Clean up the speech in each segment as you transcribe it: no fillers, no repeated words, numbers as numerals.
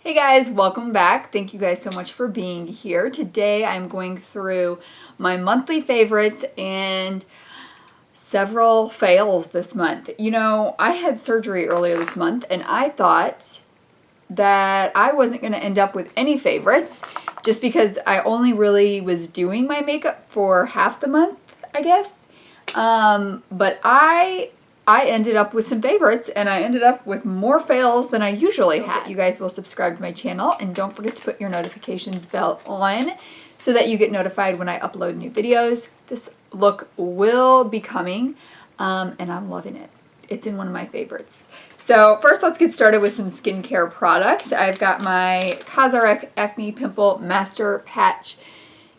Hey guys, welcome back. Thank you guys so much for being here. Today I'm going through my monthly favorites and several fails this month. You know, I had surgery earlier this month and I thought that I wasn't going to end up with any favorites just because I only really was doing my makeup for half the month, I guess. But I ended up with some favorites and I ended up with more fails than I usually have. You guys will subscribe to my channel and don't forget to put your notifications bell on so that you get notified when I upload new videos. This look will be coming and I'm loving it. It's in one of my favorites. So first let's get started with some skincare products. I've got my Cosrx Acne Pimple Master Patch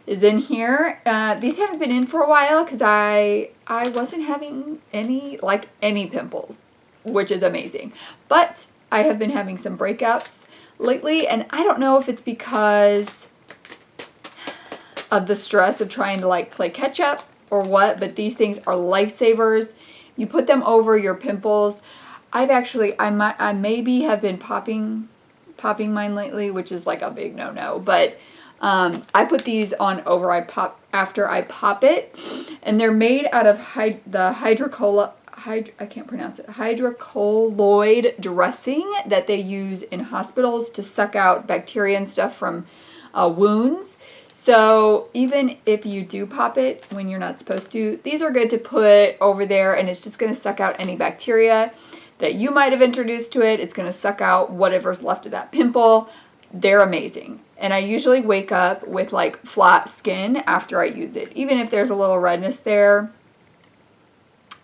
is in here. These haven't been in for a while because I wasn't having any pimples, which is amazing. But I have been having some breakouts lately, and I don't know if it's because of the stress of trying to play catch up or what, but these things are lifesavers. You put them over your pimples. I maybe have been popping mine lately, which is like a big no-no, but I put these on over after I pop it, and they're made out of the hydrocolloid dressing that they use in hospitals to suck out bacteria and stuff from wounds. So even if you do pop it when you're not supposed to, these are good to put over there, and it's just going to suck out any bacteria that you might have introduced to it. It's going to suck out whatever's left of that pimple. They're amazing. And I usually wake up with flat skin after I use it. Even if there's a little redness there,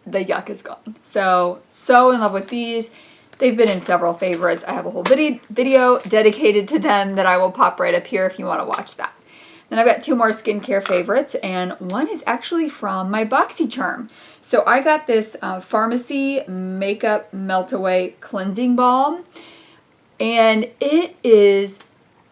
the yuck is gone. So in love with these. They've been in several favorites. I have a whole video dedicated to them that I will pop right up here if you want to watch that. Then I've got two more skincare favorites, and one is actually from my BoxyCharm. So I got this Farmacy Makeup Melt Away Cleansing Balm, and it is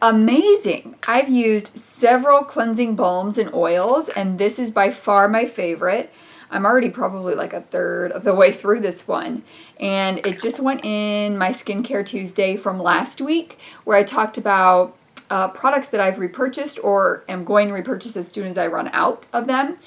amazing. I've used several cleansing balms and oils, and this is by far my favorite. I'm already probably like a third of the way through this one, and it just went in my Skincare Tuesday from last week where I talked about products that I've repurchased or am going to repurchase as soon as I run out of them,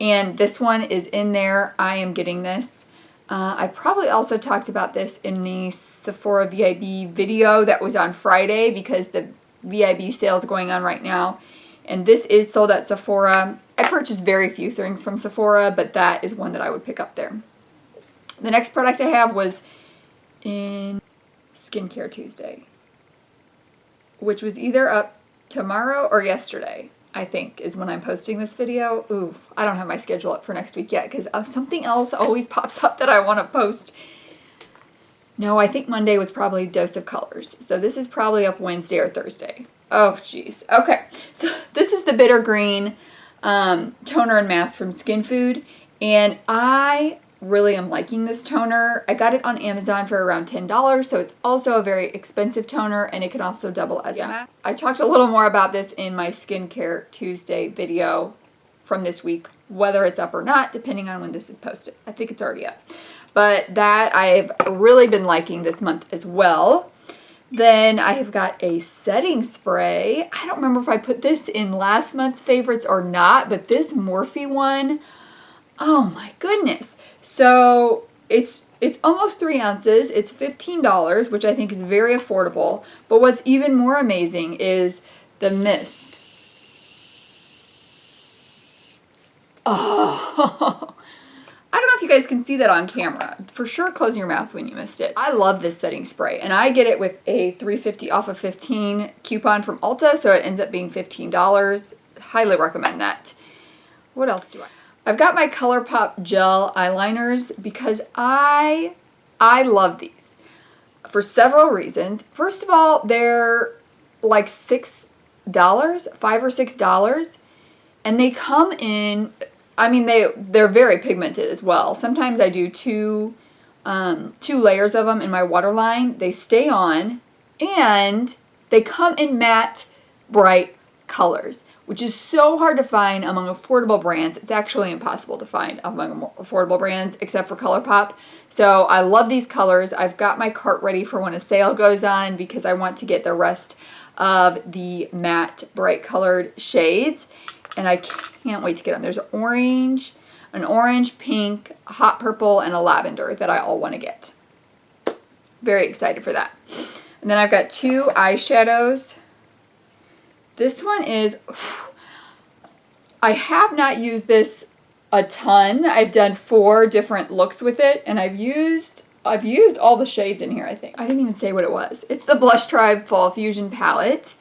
and this one is in there. I am getting this. I probably also talked about this in the Sephora VIB video that was on Friday because the VIB sale is going on right now, and this is sold at Sephora. I purchased very few things from Sephora, but that is one that I would pick up there. The next product I have was in Skincare Tuesday, which was either up tomorrow or yesterday, I think, is when I'm posting this video. Ooh, I don't have my schedule up for next week yet because something else always pops up that I want to post. No, I think Monday was probably Dose of Colors. So this is probably up Wednesday or Thursday. Oh, geez. Okay, so this is the Bitter Green toner and mask from Skinfood, and I really am liking this toner. I got it on Amazon for around $10, so it's also a very expensive toner, and it can also double as a mask. I talked a little more about this in my Skincare Tuesday video from this week, whether it's up or not, depending on when this is posted. I think it's already up. But that I've really been liking this month as well. Then I have got a setting spray. I don't remember if I put this in last month's favorites or not, but this Morphe one, oh my goodness. So it's almost 3 ounces. It's $15, which I think is very affordable. But what's even more amazing is the mist. Oh, I don't know if you guys can see that on camera. For sure, close your mouth when you missed it. I love this setting spray, and I get it with a $3.50 off of 15 coupon from Ulta, so it ends up being $15. Highly recommend that. What else do I? I've got my Colourpop gel eyeliners because I love these for several reasons. First of all, they're like $6, $5 or $6, and they come in. I mean, they're very pigmented as well. Sometimes I do two layers of them in my waterline. They stay on, and they come in matte, bright colors, which is so hard to find among affordable brands. It's actually impossible to find among affordable brands except for Colourpop. So I love these colors. I've got my cart ready for when a sale goes on because I want to get the rest of the matte bright colored shades, and I can't wait to get them. There's an orange, pink, a hot purple, and a lavender that I all want to get. Very excited for that. And then I've got 2 eyeshadows. This one is, I have not used this a ton. I've done 4 different looks with it, and I've used all the shades in here, I think. I didn't even say what it was. It's the Blush Tribe Fall Fusion palette.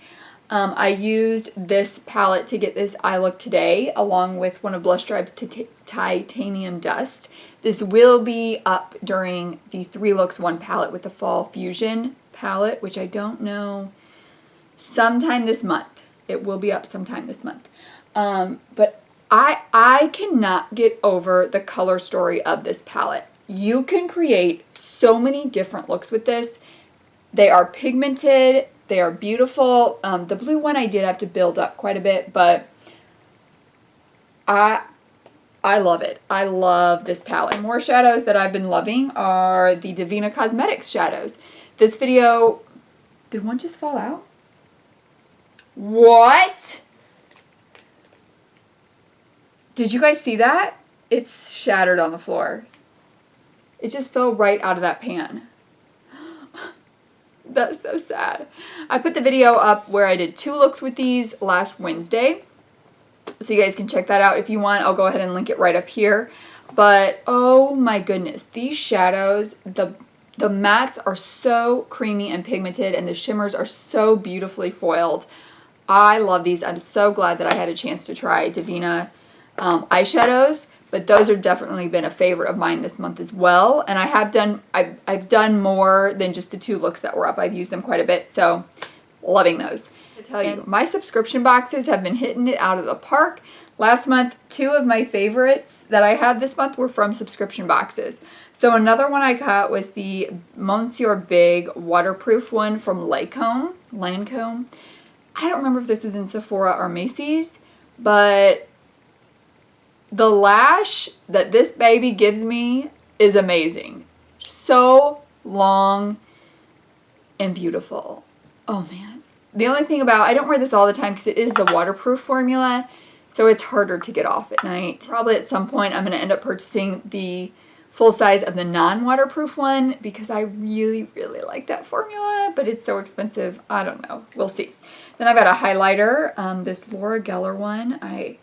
I used this palette to get this eye look today, along with one of Blush Tribe's Titanium Dust. This will be up during the 3 Looks 1 palette with the Fall Fusion palette, which I don't know, sometime this month. It will be up sometime this month. But I cannot get over the color story of this palette. You can create so many different looks with this. They are pigmented. They are beautiful. The blue one I did have to build up quite a bit, but I love it. I love this palette. And more shadows that I've been loving are the Divina Cosmetics shadows. This video, did one just fall out? What? Did you guys see that? It's shattered on the floor. It just fell right out of that pan. That's so sad. I put the video up where I did 2 looks with these last Wednesday. So you guys can check that out if you want. I'll go ahead and link it right up here. But oh my goodness, these shadows, the mattes are so creamy and pigmented, and the shimmers are so beautifully foiled. I love these. I'm so glad that I had a chance to try Divina eyeshadows, but those have definitely been a favorite of mine this month as well. And I've done more than just the 2 looks that were up. I've used them quite a bit, so loving those. I tell you, my subscription boxes have been hitting it out of the park. Last month, 2 of my favorites that I had this month were from subscription boxes. So another one I got was the Monsieur Big waterproof one from Lancome. I don't remember if this was in Sephora or Macy's, but the lash that this baby gives me is amazing. So long and beautiful. Oh man. The only thing about, I don't wear this all the time because it is the waterproof formula, so it's harder to get off at night. Probably at some point I'm going to end up purchasing the full size of the non-waterproof one because I really, really like that formula, but it's so expensive. I don't know. We'll see. Then I've got a highlighter, this Laura Geller one I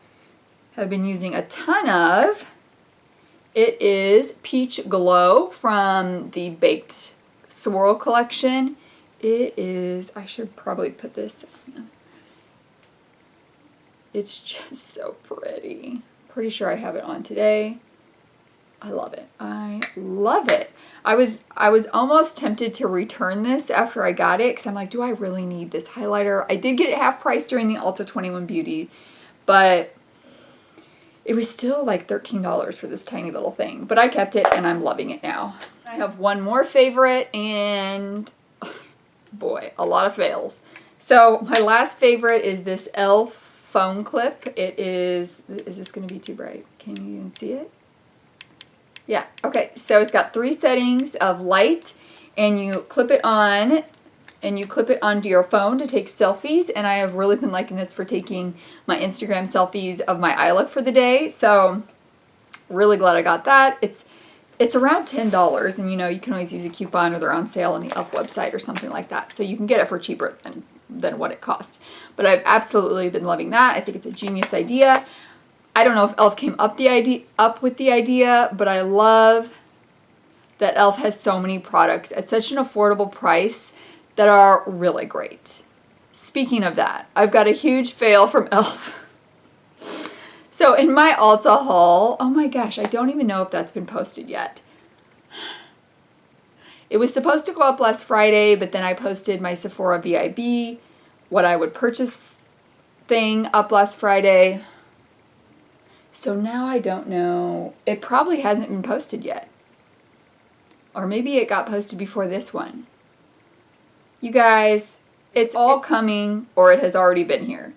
have been using a ton of. It is Peach Glow from the Baked Swirl collection. It is, I should probably put this on. It's just so pretty. Pretty sure I have it on today. I love it. I love it. I was almost tempted to return this after I got it because I'm like, do I really need this highlighter? I did get it half price during the Ulta 21 Beauty, but it was still like $13 for this tiny little thing. But I kept it and I'm loving it now. I have one more favorite and boy, a lot of fails. So my last favorite is this e.l.f. phone clip. It is this going to be too bright? Can you even see it? Yeah, okay, so it's got 3 settings of light, and you clip it on, and you clip it onto your phone to take selfies, and I have really been liking this for taking my Instagram selfies of my eye look for the day, so really glad I got that. It's around $10, and you know, you can always use a coupon, or they're on sale on the e.l.f. website or something like that, so you can get it for cheaper than what it costs. But I've absolutely been loving that. I think it's a genius idea. I don't know if e.l.f. came up with the idea, but I love that e.l.f. has so many products at such an affordable price that are really great. Speaking of that, I've got a huge fail from e.l.f. So in my Ulta haul, oh my gosh, I don't even know if that's been posted yet. It was supposed to go up last Friday, but then I posted my Sephora VIB, what I would purchase thing up last Friday. So now I don't know. It probably hasn't been posted yet. Or maybe it got posted before this one. You guys, it's all coming, or it has already been here.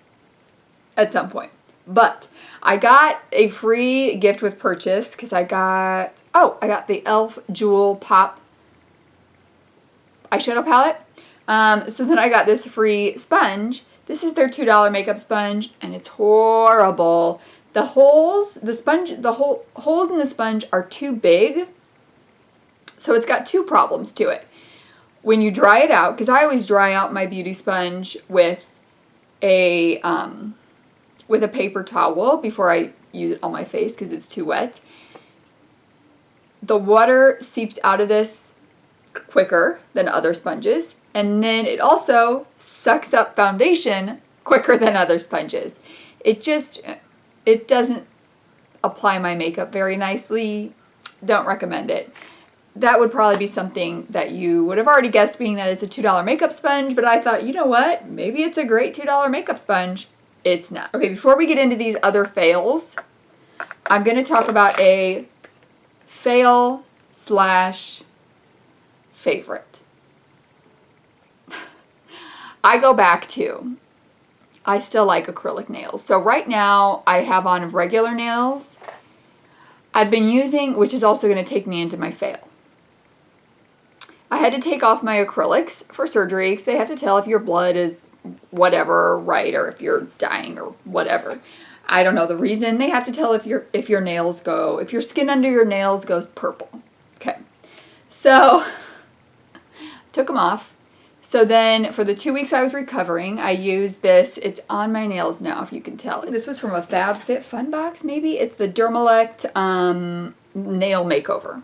at some point. But I got a free gift with purchase because I got the e.l.f. Jewel Pop eyeshadow palette. So then I got this free sponge. This is their $2 makeup sponge, and it's horrible. The holes in the sponge are too big. So it's got two problems to it. When you dry it out, because I always dry out my beauty sponge with a paper towel before I use it on my face because it's too wet. The water seeps out of this quicker than other sponges, and then it also sucks up foundation quicker than other sponges. It doesn't apply my makeup very nicely. Don't recommend it. That would probably be something that you would have already guessed, being that it's a $2 makeup sponge, but I thought, you know what? Maybe it's a great $2 makeup sponge. It's not. Okay, before we get into these other fails, I'm going to talk about a fail / favorite. I go back to, I still like acrylic nails. So right now I have on regular nails. I've been using, which is also going to take me into my fail. I had to take off my acrylics for surgery because they have to tell if your blood is whatever, right, or if you're dying or whatever. I don't know the reason. They have to tell if your nails go, if your skin under your nails goes purple. Okay. So took them off. So then for the 2 weeks I was recovering, I used this. It's on my nails now, if you can tell. This was from a FabFitFun box, maybe. It's the Dermalect Nail Makeover.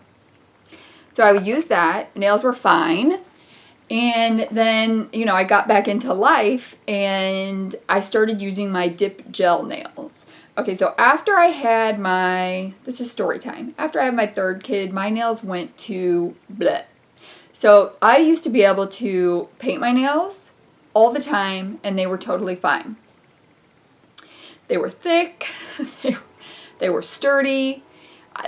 So I would use that. Nails were fine. And then, I got back into life and I started using my dip gel nails. Okay, so after I had this is story time. After I had my third kid, my nails went to bleh. So I used to be able to paint my nails all the time and they were totally fine. They were thick, they were sturdy,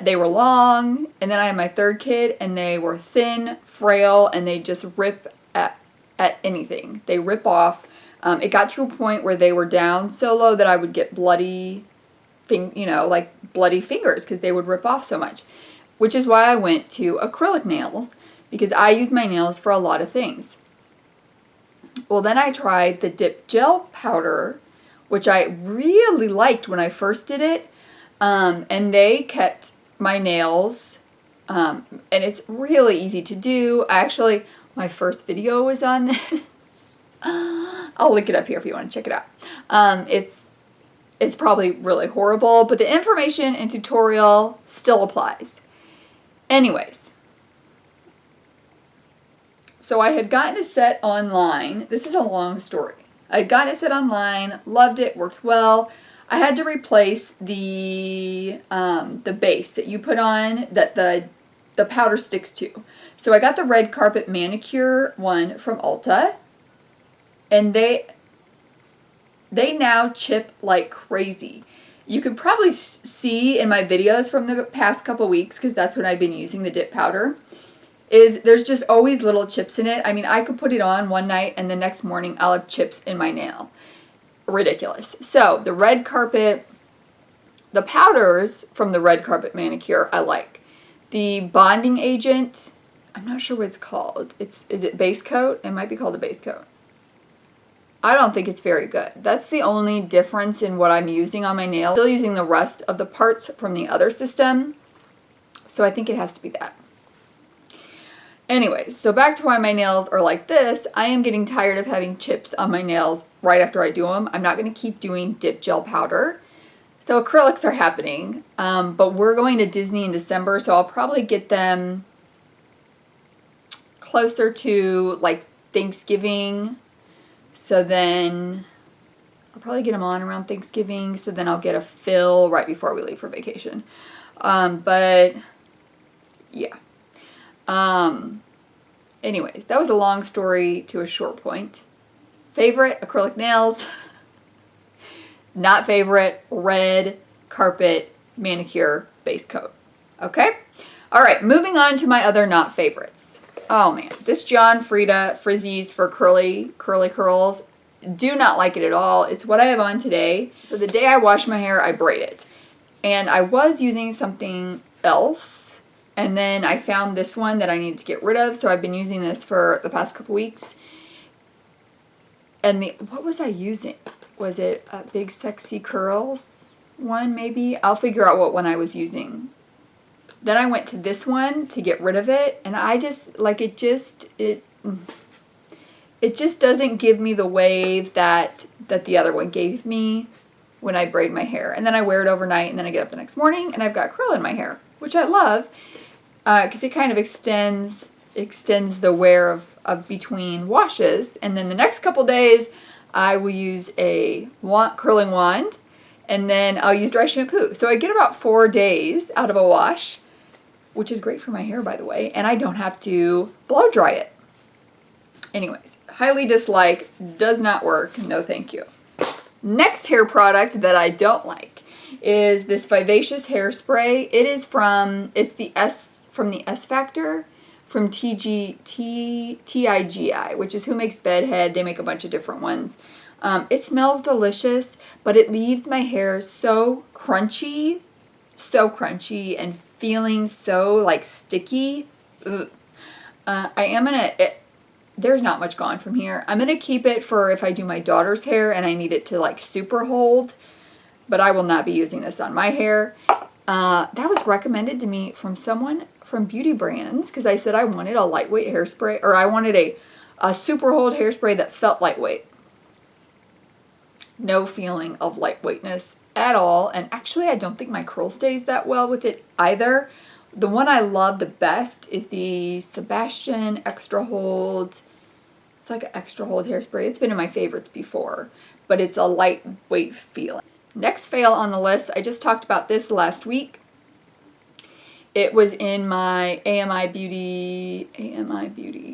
they were long, and then I had my third kid and they were thin, frail, and they just rip at anything. They rip off. It got to a point where they were down so low that I would get bloody fingers because they would rip off so much. Which is why I went to acrylic nails, because I use my nails for a lot of things. Well, then I tried the dip gel powder, which I really liked when I first did it, and they kept my nails, and it's really easy to do. My first video was on this. I'll link it up here if you want to check it out. It's probably really horrible, but the information and tutorial still applies. Anyways, so I had gotten a set online. This is a long story. I had gotten a set online, loved it, worked well. I had to replace the base that you put on that the powder sticks to. So I got the red carpet manicure one from Ulta, and they now chip like crazy. You could probably see in my videos from the past couple weeks, because that's when I've been using the dip powder, there's just always little chips in it. I mean, I could put it on one night and the next morning I'll have chips in my nail. Ridiculous. So the red carpet, the powders from the red carpet manicure I like. The bonding agent, I'm not sure what it's called. Is it base coat? It might be called a base coat. I don't think it's very good. That's the only difference in what I'm using on my nails. Still using the rest of the parts from the other system. So I think it has to be that. Anyways, so back to why my nails are like this. I am getting tired of having chips on my nails right after I do them. I'm not going to keep doing dip gel powder. So acrylics are happening. But we're going to Disney in December, so I'll probably get them closer to like Thanksgiving. So then I'll probably get them on around Thanksgiving. So then I'll get a fill right before we leave for vacation. But yeah. Anyways, that was a long story to a short point. Favorite, acrylic nails. Not favorite, red carpet manicure base coat. Okay? All right, moving on to my other not favorites. Oh man, this John Frieda Frizzies for curly curls. do not like it at all. It's what I have on today. So the day I wash my hair, I braid it. And I was using something else, and then I found this one that I needed to get rid of, so I've been using this for the past couple weeks. And what was I using? Was it a Big Sexy Curls one, maybe? I'll figure out what one I was using. Then I went to this one to get rid of it, and I just, like, it just doesn't give me the wave that the other one gave me when I braid my hair. And then I wear it overnight, and then I get up the next morning, and I've got curl in my hair, which I love, because it kind of extends the wear of between washes. And then the next couple days, I will use a curling wand, and then I'll use dry shampoo. So I get about 4 days out of a wash, which is great for my hair, by the way, and I don't have to blow dry it. Anyways, highly dislike, does not work, no thank you. Next hair product that I don't like is this Vivacious hairspray. It's the S Factor from TIGI, which is Who Makes Bedhead. They make a bunch of different ones. It smells delicious, but it leaves my hair so crunchy and feeling so like sticky. Ugh. There's not much gone from here. I'm going to keep it for if I do my daughter's hair and I need it to like super hold, but I will not be using this on my hair. That was recommended to me from someone from Beauty Brands because I said I wanted a lightweight hairspray, or I wanted a super hold hairspray that felt lightweight. No feeling of lightweightness at all, and actually I don't think my curl stays that well with it either. The one I love the best is the Sebastian Extra Hold. It's like an extra hold hairspray. It's been in my favorites before, but it's a lightweight feeling. Next fail on the list, I just talked about this last week. It was in my AMI Beauty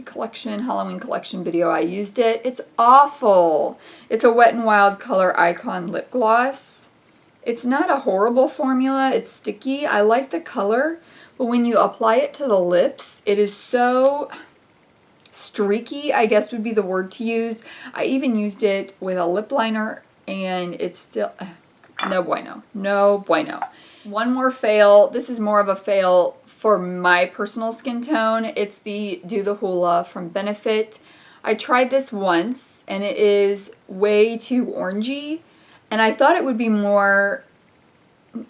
collection, Halloween collection video. I used it. It's awful. It's a Wet n Wild Color Icon lip gloss. It's not a horrible formula. It's sticky. I like the color, but when you apply it to the lips, it is so streaky, I guess would be the word to use. I even used it with a lip liner, and it's still no bueno. No bueno. One more fail. This is more of a fail for my personal skin tone. It's the Do the Hula from Benefit. I tried this once, and it is way too orangey, and I thought it would be more...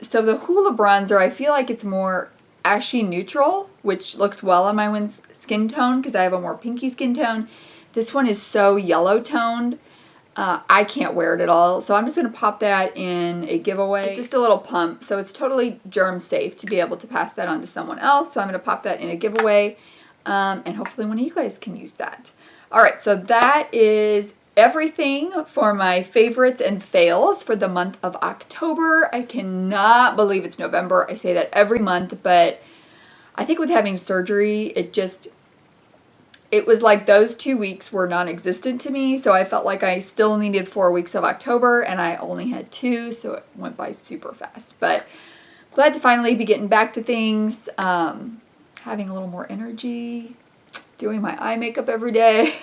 So the Hula bronzer, I feel like it's more ashy neutral, which looks well on my skin tone because I have a more pinky skin tone. This one is so yellow toned. I can't wear it at all, so I'm just going to pop that in a giveaway. It's just a little pump, so it's totally germ safe to be able to pass that on to someone else, so I'm going to pop that in a giveaway, and hopefully one of you guys can use that. Alright, so that is everything for my favorites and fails for the month of October. I cannot believe it's November. I say that every month, but I think with having surgery, it was like those 2 weeks were non-existent to me, so I felt like I still needed 4 weeks of October, and I only had 2, so it went by super fast. But glad to finally be getting back to things, having a little more energy, doing my eye makeup every day.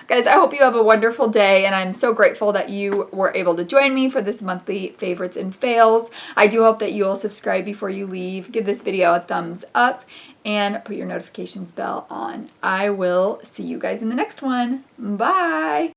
Guys, I hope you have a wonderful day, and I'm so grateful that you were able to join me for this monthly favorites and fails. I do hope that you will subscribe before you leave, give this video a thumbs up, and put your notifications bell on. I will see you guys in the next one. Bye!